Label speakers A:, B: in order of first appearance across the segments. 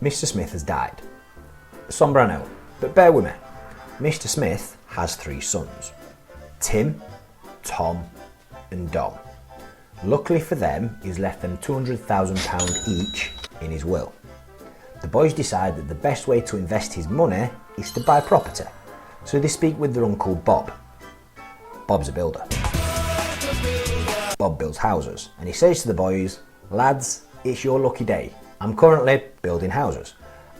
A: Mr. Smith has died. Sombre I know, but bear with me. Mr. Smith has 3 sons. Tim, Tom and Dom. Luckily for them, he's left them £200,000 each in his will. The boys decide that the best way to invest his money is to buy property, so they speak with their uncle Bob. Bob's a builder. Bob builds houses, and he says to the boys, "Lads, it's your lucky day. I'm currently building houses,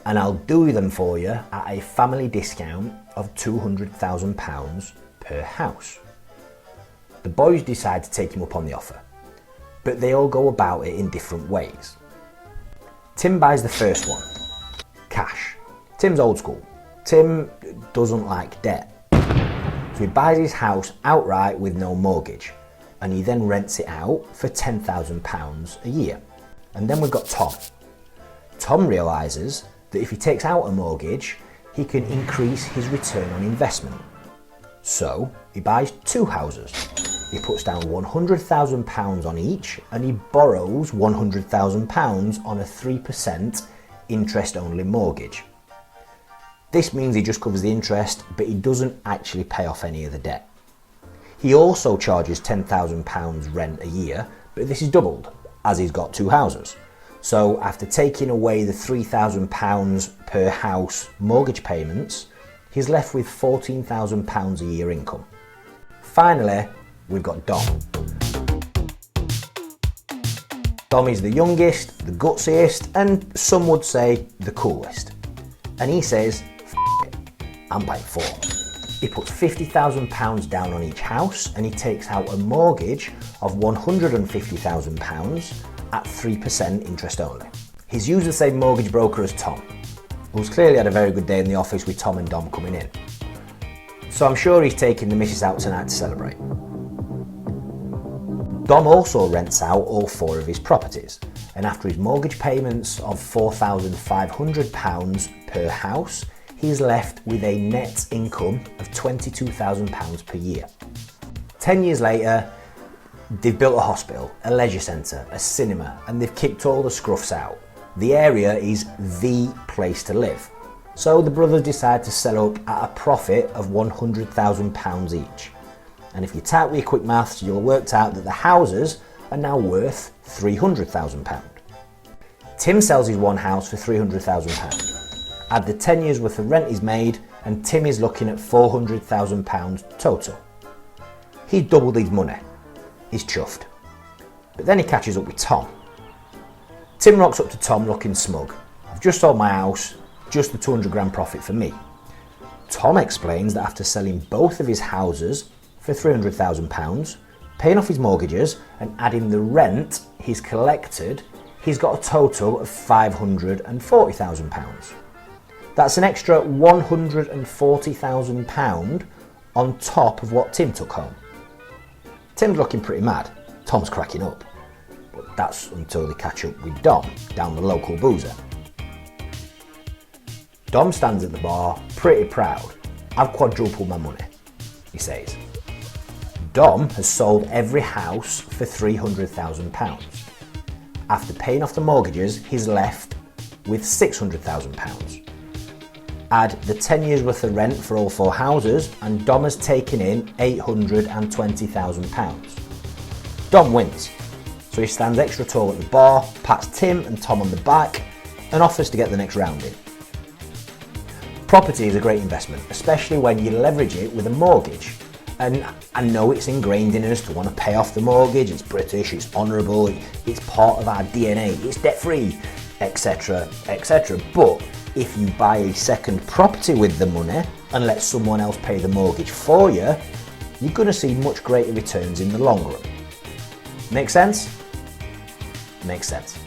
A: and I'll do them for you at a family discount of £200,000 per house." The boys decide to take him up on the offer, but they all go about it in different ways. Tim buys the first one, cash. Tim's old school. Tim doesn't like debt. So he buys his house outright with no mortgage, and he then rents it out for £10,000 a year. And then we've got Tom. Tom realises that if he takes out a mortgage, he can increase his return on investment. So he buys 2 houses. He puts down £100,000 on each, and he borrows £100,000 on a 3% interest-only mortgage. This means he just covers the interest, but he doesn't actually pay off any of the debt. He also charges £10,000 rent a year, but this is doubled, as he's got 2 houses. So after taking away the £3,000 per house mortgage payments, he's left with £14,000 a year income. Finally, we've got Dom. Dom is the youngest, the gutsiest, and some would say the coolest. And he says, "F it, I'm buying 4. He puts £50,000 down on each house, and he takes out a mortgage of £150,000 at 3% interest only. He's used the same mortgage broker as Tom, who's clearly had a very good day in the office with Tom and Dom coming in. So I'm sure he's taking the missus out tonight to celebrate. Dom also rents out all 4 of his properties, and after his mortgage payments of £4,500 per house, he's left with a net income of £22,000 per year. 10 years later, they've built a hospital, a leisure centre, a cinema, and they've kicked all the scruffs out. The area is the place to live. So the brothers decide to sell up at a profit of £100,000 each. And if you type with your quick maths, you'll have worked out that the houses are now worth £300,000. Tim sells his one house for £300,000. Add the 10 years worth of rent he's made, and Tim is looking at £400,000 total. He's doubled his money. He's chuffed. But then he catches up with Tom. Tim rocks up to Tom looking smug. "I've just sold my house, just the 200 grand profit for me." Tom explains that after selling both of his houses for £300,000, paying off his mortgages and adding the rent he's collected, he's got a total of £540,000. That's an extra £140,000 on top of what Tim took home. Tim's looking pretty mad. Tom's cracking up. But that's until they catch up with Dom down the local boozer. Dom stands at the bar, pretty proud. "I've quadrupled my money," he says. Dom has sold every house for £300,000. After paying off the mortgages, he's left with £600,000. Add the 10 years worth of rent for all 4 houses, and Dom has taken in £820,000. Dom wins, so he stands extra tall at the bar, pats Tim and Tom on the back, and offers to get the next round in. Property is a great investment, especially when you leverage it with a mortgage. And I know it's ingrained in us to want to pay off the mortgage, it's British, it's honourable, it's part of our DNA, it's debt-free, etc, etc. But if you buy a second property with the money and let someone else pay the mortgage for you, you're going to see much greater returns in the long run. Make sense? Makes sense.